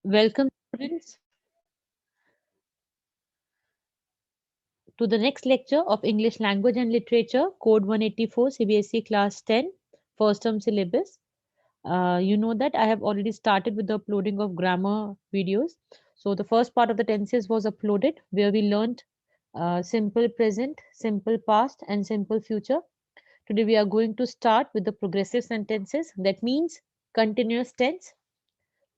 Welcome, students, to the next lecture of English Language and Literature, Code 184, CBSE Class 10, first term syllabus. You know that I have already started with the uploading of grammar videos. So, the first part of the tenses was uploaded where we learned simple present, simple past, and simple future. Today, we are going to start with the progressive sentences, that means continuous tense.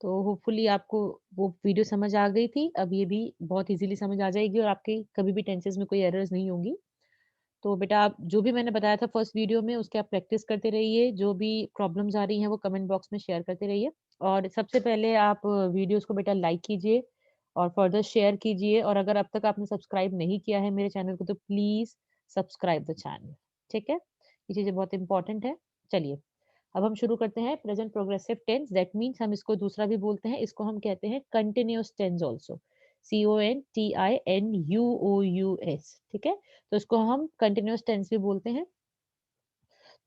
तो hopefully आपको वो video समझ आ गई थी। अब ये भी बहुत ईज़िली समझ आ जाएगी और आपके कभी भी टेंसेस में कोई एरर्स नहीं होंगी। तो बेटा आप जो भी मैंने बताया था फर्स्ट वीडियो में उसकी आप प्रैक्टिस करते रहिए। जो भी प्रॉब्लम्स आ रही हैं वो कमेंट बॉक्स में शेयर करते रहिए। और सबसे पहले आप वीडियोज़ को बेटा लाइक कीजिए और फर्दर शेयर कीजिए और अगर अब तक आपने सब्सक्राइब नहीं किया है मेरे चैनल को तो प्लीज़ सब्सक्राइब द चैनल। ठीक है? ये चीज़ें बहुत इम्पोर्टेंट है। चलिए अब हम शुरू करते हैं present progressive tense that means हम इसको दूसरा भी बोलते हैं इसको हम कहते हैं कंटिन्यूअस टेंस आल्सो CONTINUOUS ठीक है तो इसको हम कंटिन्यूअस टेंस भी बोलते हैं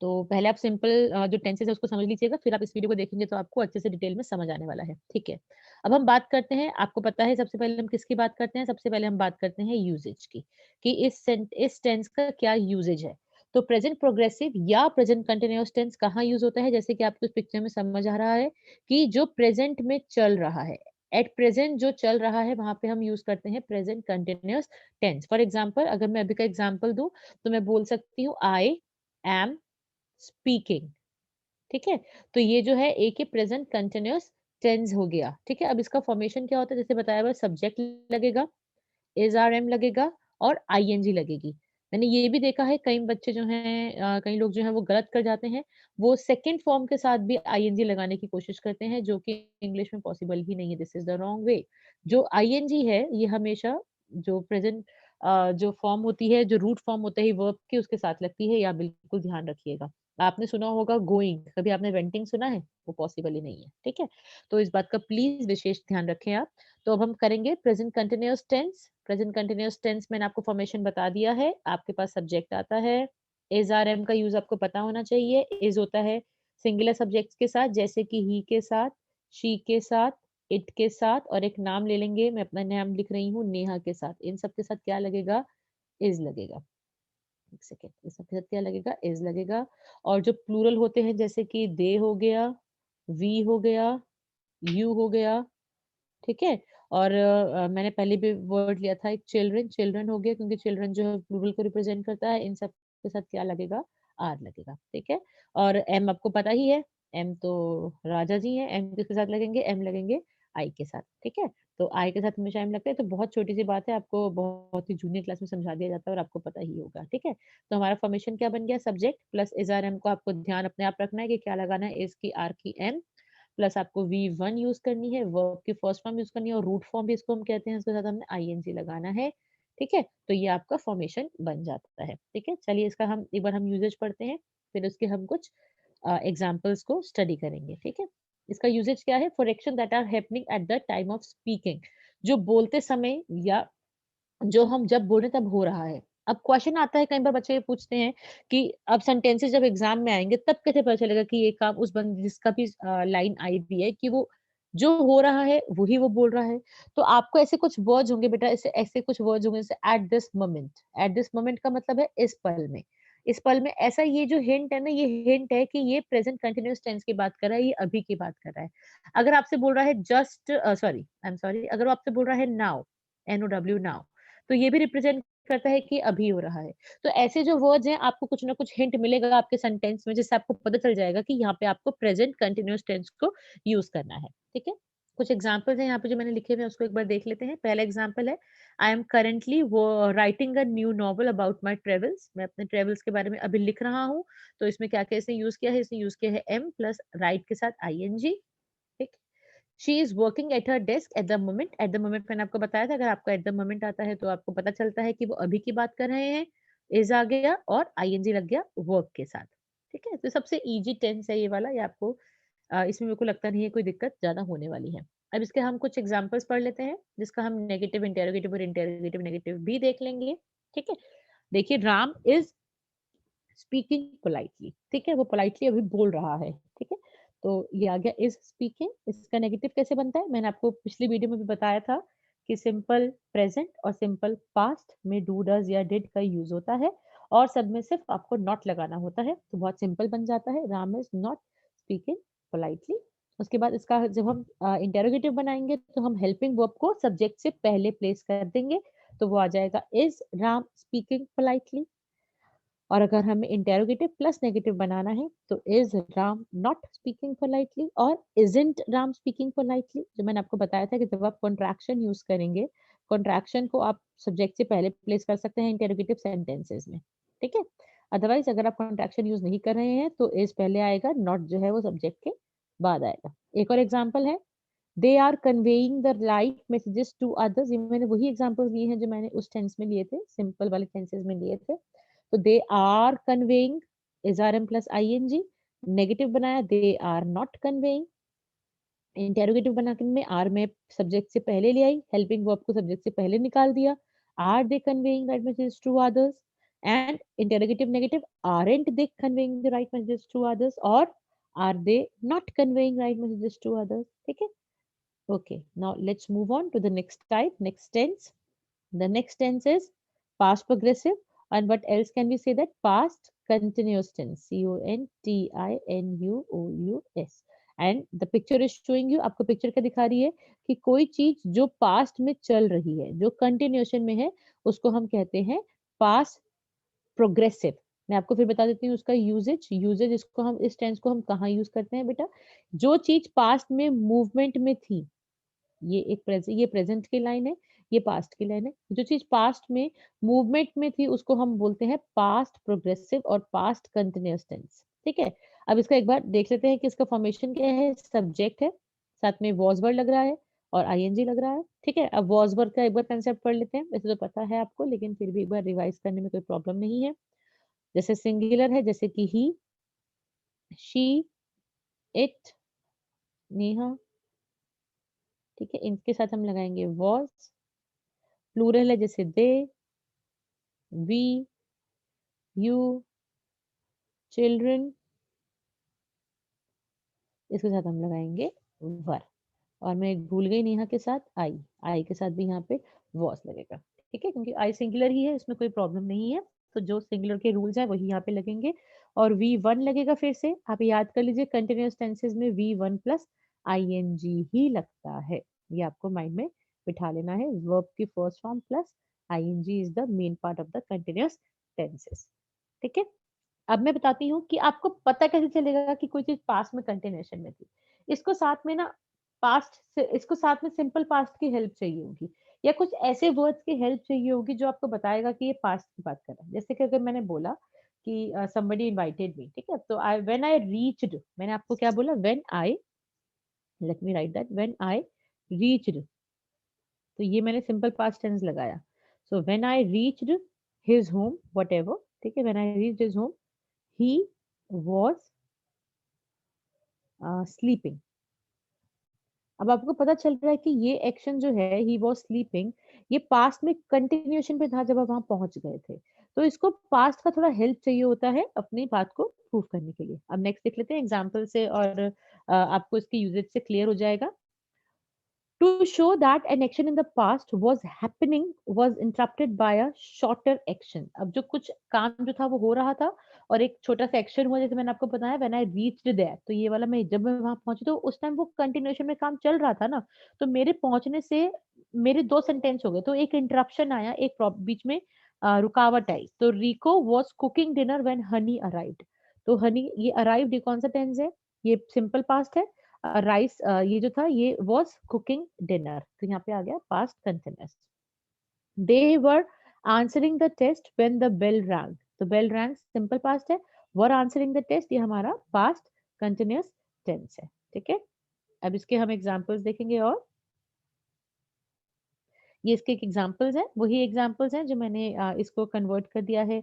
तो पहले आप सिंपल जो टेंसेस है उसको समझ लीजिएगा फिर आप इस वीडियो को देखेंगे तो आपको अच्छे से डिटेल में समझ आने वाला है ठीक है अब हम बात करते हैं आपको पता है सबसे पहले हम किसकी बात करते हैं सबसे पहले हम बात करते हैं यूजेज की कि इस टेंस का क्या यूजेज है तो प्रेजेंट प्रोग्रेसिव या प्रेजेंट कंटिन्यूअस टेंस कहाँ यूज होता है जैसे कि आपको इस पिक्चर में समझ आ रहा है कि जो प्रेजेंट में चल रहा है एट प्रेजेंट जो चल रहा है वहां पे हम यूज करते हैं present continuous tense for example अगर मैं अभी का एग्जाम्पल दूं तो मैं बोल सकती हूँ आई एम स्पीकिंग ठीक है तो ये जो है एक ही प्रेजेंट कंटिन्यूअस टेंस हो गया ठीक है अब इसका फॉर्मेशन क्या होता है जैसे बताया हुआ सब्जेक्ट लगेगा इज आर एम लगेगा और आईएनजी लगेगी मैंने ये भी देखा है कई बच्चे जो हैं कई लोग जो हैं वो गलत कर जाते हैं वो सेकंड फॉर्म के साथ भी आईएनजी लगाने की कोशिश करते हैं जो कि इंग्लिश में पॉसिबल ही नहीं है this is the wrong way जो आईएनजी है ये हमेशा जो प्रेजेंट जो फॉर्म होती है जो रूट फॉर्म होता है वर्ब की उसके साथ लगती है या बिल्कुल ध्यान रखिएगा आपने सुना होगा गोइंग कभी आपने वेंटिंग सुना है वो पॉसिबल ही नहीं है ठीक है तो इस बात का प्लीज विशेष ध्यान रखें आप तो अब हम करेंगे present continuous tense present continuous tense मैंने आपको फॉर्मेशन बता दिया है आपके पास सब्जेक्ट आता है इज आर एम का यूज आपको पता होना चाहिए इज होता है सिंगुलर सब्जेक्ट्स के साथ जैसे कि ही के साथ शी के साथ इट के साथ और एक नाम ले लेंगे मैं अपना नाम लिख रही हूँ नेहा के साथ इन सब के साथ क्या लगेगा इज लगेगा एक सेकेंड इन सब के साथ क्या लगेगा इज लगेगा और जो प्लूरल होते हैं जैसे कि दे हो गया वी हो गया यू हो गया ठीक है? और मैंने पहले भी वर्ड लिया था एक चिल्ड्रन, चिल्ड्रन हो गया क्योंकि चिल्ड्रन जो है प्लूरल को रिप्रेजेंट करता है, इन सब के साथ क्या लगेगा? आर लगेगा, ठीक है? और एम आपको पता ही है, एम तो राजा जी हैं, एम किसके साथ लगेंगे? एम लगेंगे आई के साथ, ठीक है? तो आई के साथ हमेशा एम लगता है, तो बहुत छोटी-सी बात है, आपको बहुत ही जूनियर क्लास में समझा दिया जाता है और आपको पता ही होगा, ठीक है? तो हमारा फॉर्मेशन क्या बन गया? Subject plus is are am को आपको ध्यान अपने आप रखना है कि क्या लगाना है, इज़ की आर की एम प्लस आपको V1 यूज़ करनी है, वर्ब की फर्स्ट फॉर्म यूज़ करनी है और रूट फॉर्म भी इसको हम कहते हैं, उसके साथ हमने आईएनजी लगाना है, ठीक है? तो ये आपका फॉर्मेशन बन जाता है, ठीक है? चलिए इसका हम एक बार हम यूसेज पढ़ते हैं, फिर उसके हम कुछ एग्ज़ाम्पल्स को स्टडी करेंगे, ठीक है? इसका यूसेज क्या है? For action that are happening at the time of speaking जो बोलते समय या जो हम जब बोले तब हो रहा है। अब क्वेश्चन आता है कई बार बच्चे ये पूछते हैं कि अब सेंटेंसेस जब एग्ज़ाम में आएँगे तब कैसे पता चलेगा कि ये काम उस बंद जिसका भी लाइन आई भी है कि वो जो हो रहा है वही वो बोल रहा है। तो आपको ऐसे कुछ वर्ड्स होंगे बेटा ऐसे ऐसे कुछ वर्ड्स होंगे जैसे एट दिस मोमेंट का मतलब है इस पल में। इस पल में ऐसा ये जो हिंट है ना ये हिंट है कि ये प्रेज़ेंट कंटीन्यूअस टेंस की बात कर रहा है, ये अभी की बात कर रहा है। अगर आपसे बोल रहा है जस्ट आई एम सॉरी अगर वो आपसे बोल रहा है नाउ, NOW नाउ तो ये भी रिप्रेजेंट करता है कि अभी हो रहा है। तो ऐसे जो वर्ड्स हैं आपको कुछ ना कुछ हिंट मिलेगा आपके सेंटेंस में जिससे आपको पता चल जाएगा कि यहाँ पे आपको प्रेजेंट कंटीन्यूअस टेंस को यूज़ करना है, ठीक है? कुछ एग्ज़ाम्पल्स हैं यहाँ पे जो मैंने लिखे हुए हैं उसको एक बार देख लेते हैं। पहला एग्ज़ाम्पल है आई एम करंटली वो writing a new novel about my travels मैं अपने ट्रेवल्स के बारे में अभी लिख रहा हूँ। तो इसमें क्या-क्या इसने यूज़ किया है? इसने यूज़ किया है एम प्लस राइट के साथ आईएनजी, ठीक? She is working at her desk at the moment मैंने आपको बताया था अगर आपको एट द मोमेंट आता है तो आपको पता चलता है कि वो अभी की बात कर रहे हैं। इज़ आ गया और आईएनजी लग गया वर्क के साथ। ठीक है? तो सबसे ईज़ी टेंस है ये वाला ये आपको इसमें मेरे को लगता नहीं है कोई दिक्कत ज़्यादा होने वाली है। अब इसके हम कुछ एग्ज़ाम्पल्स पढ़ लेते हैं जिसका हम नेगेटिव, इंटेरोगेटिव और इंटेरोगेटिव नेगेटिव भी देख लेंगे। ठीक है? देखिए राम इज़ स्पीकिंग पोलाइटली ठीक है? वो पोलाइटली अभी बोल रहा है। ठीक है? तो ये आ गया इज स्पीकिंग। इसका नेगेटिव कैसे बनता है, मैंने आपको पिछली वीडियो में भी बताया था कि सिंपल प्रेजेंट और सिंपल पास्ट में डू डज या डिड का यूज होता है और सब में सिर्फ आपको नॉट लगाना होता है, तो बहुत सिंपल बन जाता है, Ram is not speaking politely. उसके बाद इसका जब हम इंटेरोगेटिव बनाएंगे तो हम हेल्पिंग वर्ब को सब्जेक्ट से पहले प्लेस कर देंगे, तो वो आ जाएगा इज राम स्पीकिंग पोलाइटली। और अगर हमें इंटेरोगेटिव प्लस नेगेटिव बनाना है तो is Ram not speaking politely और इजंट राम स्पीकिंग पोलाइटली। जो मैंने आपको बताया था कि जब आप कॉन्ट्रैक्शन यूज करेंगे, कॉन्ट्रैक्शन को आप सब्जेक्ट से पहले प्लेस कर सकते हैं इंटेरोगेटिव सेंटेंसेस में, ठीक है। अदरवाइज अगर आप कॉन्ट्रैक्शन यूज नहीं कर रहे हैं तो इज पहले आएगा, नॉट जो है वो सब्जेक्ट के बाद आएगा। एक और एग्जाम्पल है, they are conveying the right messages to others. ये मैंने वही एग्जाम्पल लिए हैं जो मैंने उस टेंस में लिए थे, सिंपल वाले टेंसेस में लिए थे। तो they are conveying is are M plus I N G. Negative बनाया, they are not conveying. Interrogative बनाने में आर में सब्जेक्ट से पहले ले आई, हेल्पिंग वर्ब को सब्जेक्ट से पहले निकाल दिया, are they conveying right messages to others. And interrogative negative, aren't they conveying the right messages to others और are they not conveying right messages to others, ठीक है। Okay, now let's move on to the next type, next tense. The next tense is past progressive. And what else can we say that? Past continuous tense. Continuous. And the picture is showing you, आपको picture क्या दिखा रही है कि कोई चीज जो past में चल रही है, जो continuation में है, उसको हम कहते हैं past progressive। मैं आपको फिर बता देती हूँ उसका यूजेज इसको हम इस टेंस को हम कहाँ यूज करते हैं बेटा। जो चीज पास्ट में मूवमेंट में थी, ये प्रेजेंट की लाइन है, ये पास्ट की लाइन है। जो चीज पास्ट में मूवमेंट में थी उसको हम बोलते हैं पास्ट प्रोग्रेसिव और पास्ट कंटिन्यूअस टेंस, ठीक है। अब इसका एक बार देख लेते हैं कि इसका फॉर्मेशन क्या है। सब्जेक्ट है, साथ में वॉज वर्ड लग रहा है और आईएनजी लग रहा है, ठीक है। अब वॉज वर्ड का एक बार कंसेप्ट पढ़ लेते हैं, वैसे तो पता है आपको लेकिन फिर भी एक बार रिवाइज करने में कोई प्रॉब्लम नहीं है। जैसे सिंगुलर है, जैसे कि ही, शी, इट, नेहा, ठीक है, इनके साथ हम लगाएंगे वॉज। प्लूरल है, जैसे दे, वी, यू, चिल्ड्रन, इसके साथ हम लगाएंगे वर। और मैं एक भूल गई नेहा के साथ आई, आई के साथ भी यहाँ पे वॉस लगेगा, ठीक है, क्योंकि आई सिंगुलर ही है, इसमें कोई प्रॉब्लम नहीं है। तो जो सिंगुलर के रूल्स है वही यहाँ पे लगेंगे। और वी वन लगेगा, फिर से आप याद कर लीजिए, कंटिन्यूअस टेंसेज में V one plus I N G ही लगता है, ये आपको माइंड में बिठा लेना है। वर्ब की first form plus I N G is the main part of the continuous tenses, ठीक है। अब मैं बताती हूँ कि आपको पता कैसे चलेगा कि कोई चीज पास्ट में कंटिन्यूएशन में थी। इसको साथ में ना पास्ट से, इसको साथ में सिंपल पास्ट की हेल्प चाहिए होगी या कुछ ऐसे वर्ड्स की हेल्प चाहिए होगी जो आपको बताएगा कि ये पास्ट की बात कर रहा है। जैसे कि अगर मैंने बोला कि somebody invited me, ठीक है, तो आई व्हेन आई रीच्ड, मैंने आपको क्या बोला, when I, let me right that, when I reached, तो ये मैंने सिंपल पास्ट टेंस लगाया। So when I reached his home, whatever, ठीक है, when I reached his home he was sleeping। अब आपको पता चल रहा है कि ये एक्शन जो है he was sleeping, ये पास्ट में कंटिन्यूएशन पे था जब आप वहां पहुंच गए थे। तो इसको पास्ट का थोड़ा हेल्प चाहिए होता है अपनी बात को प्रूव करने के लिए। अब नेक्स्ट देख लेते हैं एग्जांपल से और आपको इसकी यूजेज से क्लियर हो जाएगा। To show that an action in the past was happening was interrupted by a shorter action। अब जो कुछ काम जो था वो हो रहा था और एक छोटा सा एक्शन हुआ, जैसे मैंने आपको बताया व्हेन आई रीच्ड देयर, तो ये वाला मैं जब मैं वहां पहुंची तो उस टाइम वो कंटिन्यूएशन में काम चल रहा था ना, तो मेरे पहुंचने से मेरे दो सेंटेंस हो गए, तो एक इंटरप्शन आया, एक बीच में रुकावट आई। तो Rico was cooking dinner when Honey arrived, तो हनी, ये अराइव्ड, ये कौन सा टेंस है, ये सिंपल पास्ट है। राइस, ये जो था ये वाज कुकिंग डिनर, तो यहाँ पे आ गया past continuous. They were answering the test when the bell rang, तो बेल रैंग सिंपल पास्ट है, वर आंसरिंग द टेस्ट ये हमारा पास्ट कंटिन्यूअस टेंस है, ठीक है। अब इसके हम एग्जांपल्स देखेंगे और ये इसके एग्जांपल्स हैं, वही एग्जांपल्स हैं जो मैंने इसको कन्वर्ट कर दिया है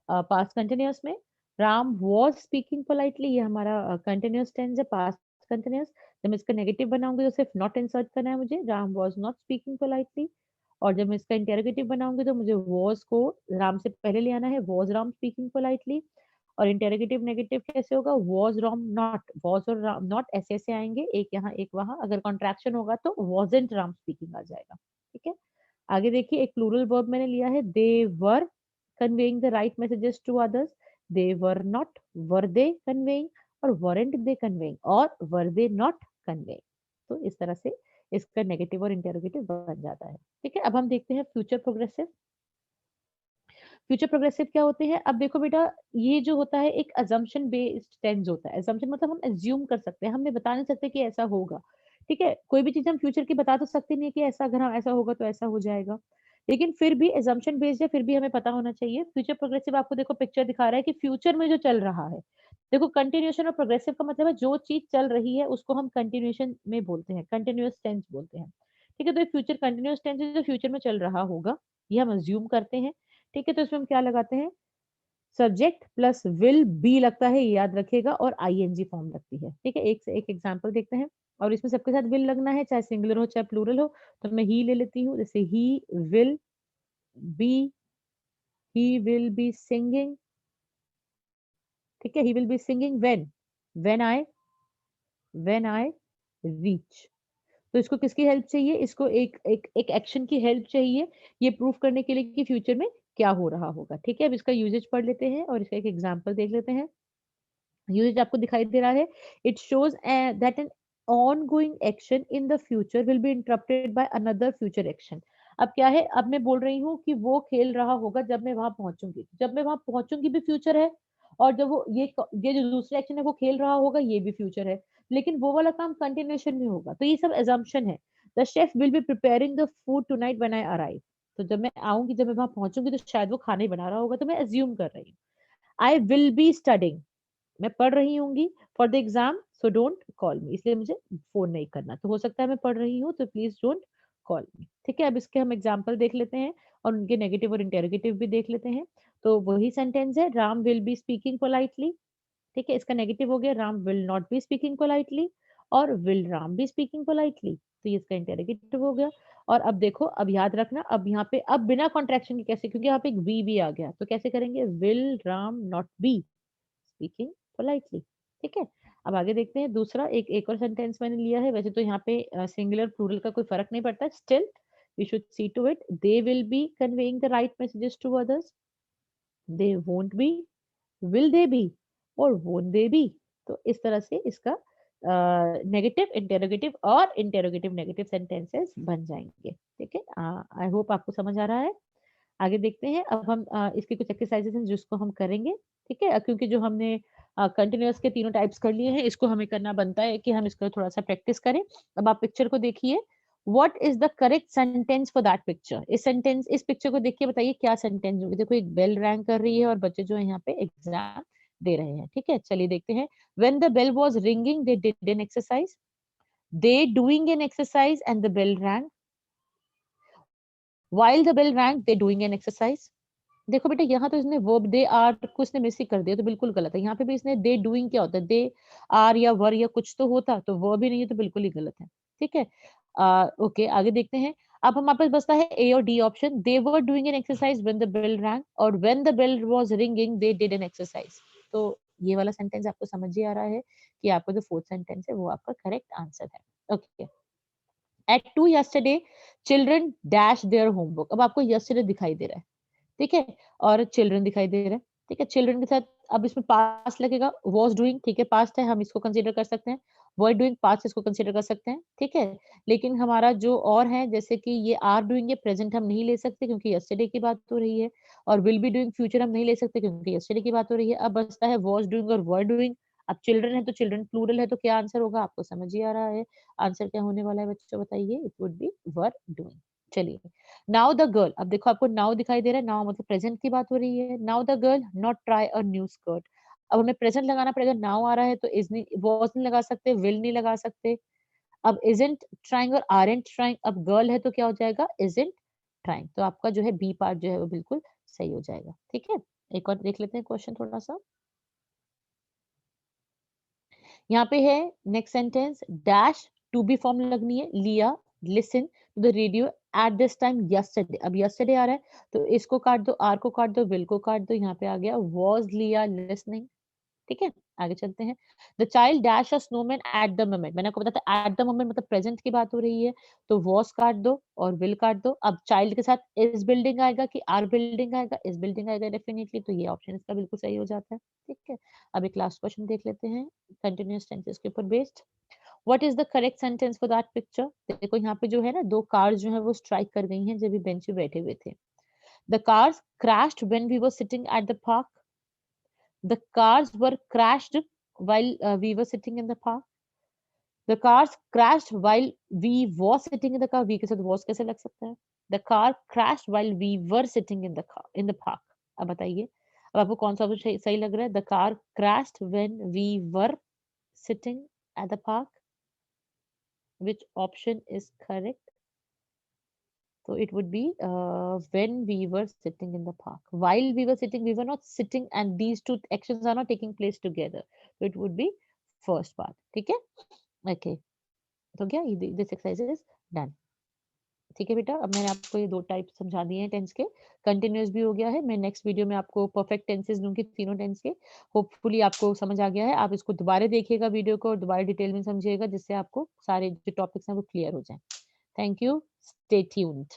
पास्ट कंटिन्यूअस में। राम वाज स्पीकिंग पोलाइटली, ये हमारा कंटिन्यूअस टेंस है, पास्ट कंटिन्यूअस। जब मैं इसका नेगेटिव बनाऊंगी तो सिर्फ नॉट इंसर्ट करना है मुझे, Ram was not speaking politely. और जब मैं इसका इंटेरोगेटिव बनाऊंगी तो मुझे वाज को राम से पहले ले आना है, वाज राम स्पीकिंग पोलाइटली। और इंटेरोगेटिव नेगेटिव कैसे होगा, वाज राम नॉट, वाज और राम नॉट ऐसे ऐसे आएंगे, एक यहाँ एक वहां, अगर कॉन्ट्रैक्शन होगा तो वाजंट राम स्पीकिंग आ जाएगा। ठीक है, आगे देखिए एक प्लूरल वर्ब मैंने लिया है, they were conveying the right messages to others, they were not, were they conveying, और वरेंट दे कन्वेइंग, और वर दे नॉट कन्वेइंग। तो इस तरह से इसका नेगेटिव और इंटेरोगेटिव बन जाता है। ठीक है, अब हम देखते हैं फ्यूचर प्रोग्रेसिव। फ्यूचर प्रोग्रेसिव क्या होते हैं, अब देखो बेटा, ये जो होता है एक अजम्पशन बेस्ड टेंस होता है। अजम्पशन मतलब हम एज्यूम कर सकते हैं, हमने बता नहीं सकते कि ऐसा होगा। ठीक है, कोई भी चीज हम फ्यूचर की बता तो सकते नहीं है कि ऐसा, अगर हाँ ऐसा होगा तो ऐसा हो जाएगा, लेकिन फिर भी एजम्पशन बेस्ड है, फिर भी हमें पता होना चाहिए। फ्यूचर प्रोग्रेसिव आपको देखो पिक्चर दिखा रहा है कि फ्यूचर में जो चल रहा है, देखो कंटिन्यूएशन और प्रोग्रेसिव का मतलब है जो चीज चल रही है उसको हम कंटिन्यूएशन में बोलते हैं, कंटिन्यूअस टेंस बोलते हैं। ठीक है, तो फ्यूचर कंटिन्यूअस टेंस जो फ्यूचर में चल रहा होगा, ये हम अज्यूम करते हैं। ठीक है, तो इसमें हम क्या लगाते हैं, सब्जेक्ट प्लस विल बी लगता है, ये याद रखिएगा, और आईएनजी फॉर्म लगती है। ठीक है, एक से एक एग्जांपल देखते हैं, और इसमें सबके साथ विल लगना है, चाहे सिंगुलर हो चाहे प्लूरल हो। तो मैं ही ले लेती हूँ, जैसे will be he will be singing. ठीक है, he will be singing when I when I reach. तो इसको किसकी हेल्प चाहिए, इसको एक एक एक एक्शन की हेल्प चाहिए, ये प्रूफ करने के लिए कि फ्यूचर में क्या हो रहा होगा। ठीक है, अब इसका यूजेज पढ़ लेते हैं और इसका एक एग्जांपल देख लेते हैं। यूजेज आपको दिखाई दे रहा है, it shows that an ongoing action in the future will be interrupted by another future action। अब क्या है, अब मैं बोल रही हूँ कि वो खेल रहा होगा जब मैं वहां पहुंचूंगी, जब मैं वहां पहुंचूंगी भी फ्यूचर है, और जब वो ये जो दूसरा एक्शन है वो खेल रहा होगा, ये भी फ्यूचर है, लेकिन वो वाला काम कंटिन्यूएशन में होगा। तो ये सब एजम्पशन है। The chef will be preparing the food tonight when I arrive. तो जब मैं आऊंगी, जब मैं वहां पहुंचूंगी, तो शायद वो खाना ही बना रहा होगा, तो मैं एज्यूम कर रही हूँ। आई विल बी स्टडिंग, मैं पढ़ रही होंगी for the exam, so don't call मी, इसलिए मुझे फोन नहीं करना। तो हो सकता है मैं पढ़ रही हूँ, तो प्लीज डोंट कॉल मी। ठीक है, अब इसके हम एग्जाम्पल देख लेते हैं और उनके नेगेटिव और इंटेरोगेटिव भी देख लेते हैं। तो वही सेंटेंस है, Ram will be speaking politely. ठीक है, इसका नेगेटिव हो गया, Ram will not be speaking politely, और will Ram be speaking politely, तो ये इसका इंटेरोगेटिव हो गया। और अब देखो, अब याद रखना, अब यहाँ पे अब बिना कॉन्ट्रैक्शन के कैसे, क्योंकि यहाँ पे एक वी भी आ गया, तो कैसे करेंगे, will Ram not be speaking politely. ठीक है, अब आगे देखते हैं दूसरा, एक और सेंटेंस मैंने लिया है। वैसे तो यहाँ पे सिंगुलर प्लूरल का कोई फर्क नहीं पड़ता, still we should see to it, they will be conveying the right messages to others, they won't be, will they be, और वोंट दे बी। तो इस तरह से इसका नेगेटिव इंटेरोगेटिव और इंटेरोगेटिव नेगेटिव सेंटेंसेस बन जाएंगे। ठीक है, आई होप आपको समझ आ रहा है। आगे देखते हैं, अब हम इसके कुछ एक्सरसाइजेस हैं जिसको हम करेंगे। ठीक है, क्योंकि जो हमने कंटिन्यूअस के तीनों टाइप्स कर लिए हैं, इसको हमें करना बनता है कि हम इसको थोड़ा सा प्रैक्टिस करें। अब आप पिक्चर को देखिए, what is the correct sentence for that picture. इस पिक्चर को देख के बताइए क्या सेंटेंस होगी। देखो एक बेल रैंग कर रही है और बच्चे जो है यहाँ पे एग्जाम दे रहे हैं। ठीक है, चलिए देखते हैं। When the bell was ringing they did an exercise, they doing an exercise and the bell rang, while the bell rang they doing an exercise. देखो बेटा, यहाँ तो इसने वर्ब दे आर को इसने मिस ही कर दिया, तो बिल्कुल गलत है। यहाँ पे भी इसने दे डूइंग क्या होता है, दे आर या वर या कुछ तो होता, तो वर्ब ही नहीं है, तो बिल्कुल ही गलत है। ठीक है, ओके आगे देखते हैं। अब हमारे पास बचता है ए और D option, they were doing an exercise when the bell rang, और when the bell was ringing they did an exercise. तो ये वाला सेंटेंस आपको समझ ही आ रहा है कि आपका जो फोर्थ सेंटेंस है वो आपका करेक्ट आंसर है। Okay, at 2 yesterday children dash their homework. अब आपको यस्टरडे दिखाई दे रहा है, ठीक है, और चिल्ड्रन दिखाई दे रहा है। ठीक है, चिल्ड्रन के साथ अब इसमें पास्ट लगेगा, वाज डूइंग, ठीक है, पास्ट है, हम इसको कंसीडर कर सकते हैं। वर डूइंग पास्ट, इसको कंसीडर कर सकते हैं। ठीक है, लेकिन हमारा जो और है, जैसे कि ये आर डूइंग है, प्रेजेंट हम नहीं ले सकते क्योंकि यस्टरडे की बात हो रही है, और विल बी डूइंग फ्यूचर हम नहीं ले सकते क्योंकि यस्टरडे की बात हो रही है। अब बचता है वाज डूइंग और वर डूइंग। अब चिल्ड्रन है तो चिल्ड्रन प्लूरल है, तो क्या आंसर होगा, आपको समझ ही आ रहा है। आंसर क्या होने वाला है बच्चों, बताइए, it would be were doing. चलिए, नाउ द गर्ल, अब देखो आपको नाउ दिखाई दे रहा है, नाउ मतलब प्रेजेंट की बात हो रही है। Now the girl not try a new skirt. अब हमें प्रेजेंट लगाना पड़ेगा, नाउ आ रहा है तो इज नहीं, वॉज नहीं लगा सकते, विल नहीं लगा सकते। अब इजंट ट्राइंग और आरंट ट्राइंग, अब गर्ल है तो क्या हो जाएगा, इजंट ट्राइंग। तो आपका जो है बी पार्ट जो है वो बिल्कुल सही हो जाएगा। ठीक है, एक और देख लेते हैं क्वेश्चन थोड़ा सा। यहाँ पे है next sentence, dash to be form लगनी है, लिया listen to the radio at this time yesterday, अब यस्टरडे आ रहा है तो इसको काट दो, आर को काट दो, विल को काट दो, यहाँ पे आ गया वाज लिया लिसनिंग। ठीक है, आगे चलते हैं। The child dash a snowman at the moment, मैंने आपको बताया था एट द मोमेंट मतलब प्रेजेंट की बात हो रही है, तो वाज काट दो और विल काट दो। अब चाइल्ड के साथ इज बिल्डिंग आएगा कि आर बिल्डिंग आएगा, इज बिल्डिंग आएगा डेफिनिटली, तो ये ऑप्शन इसका बिल्कुल सही हो जाता है। ठीक है, अब एक लास्ट क्वेश्चन देख लेते हैं कंटिन्यूअस टेंसेस के ऊपर based. What is the correct sentence for that picture? देखो यहाँ पे जो है ना, दो कार्स जो है वो स्ट्राइक कर गई हैं जब भी बेंच पे बैठे हुए थे। The cars crashed when we were sitting at the park. The cars were crashed while we were sitting in the park. The cars crashed while we was sitting in the car. We के साथ was कैसे लग सकता है? The car crashed while we were sitting in the car in the park. अब बताइए, अब आपको कौन सा ऑप्शन सही सही लग रहा है? The car crashed when we were sitting at the park. Which option is correct? So it would be when we were sitting in the park. While we were sitting, we were not sitting, and these two actions are not taking place together. So it would be first part. ठीक है? Okay. तो क्या this exercise is done. ठीक है बेटा, अब मैंने आपको ये दो टाइप समझा दिए हैं टेंस के। कंटिन्यूअस भी हो गया है, मैं नेक्स्ट वीडियो में आपको परफेक्ट टेंसेस दूंगी तीनों टेंस के। होपफुली आपको समझ आ गया है, आप इसको दोबारा देखिएगा वीडियो को और दोबारा डिटेल में समझिएगा, जिससे आपको सारे जो टॉपिक्स हैं वो क्लियर हो जाएं। Thank you, stay tuned.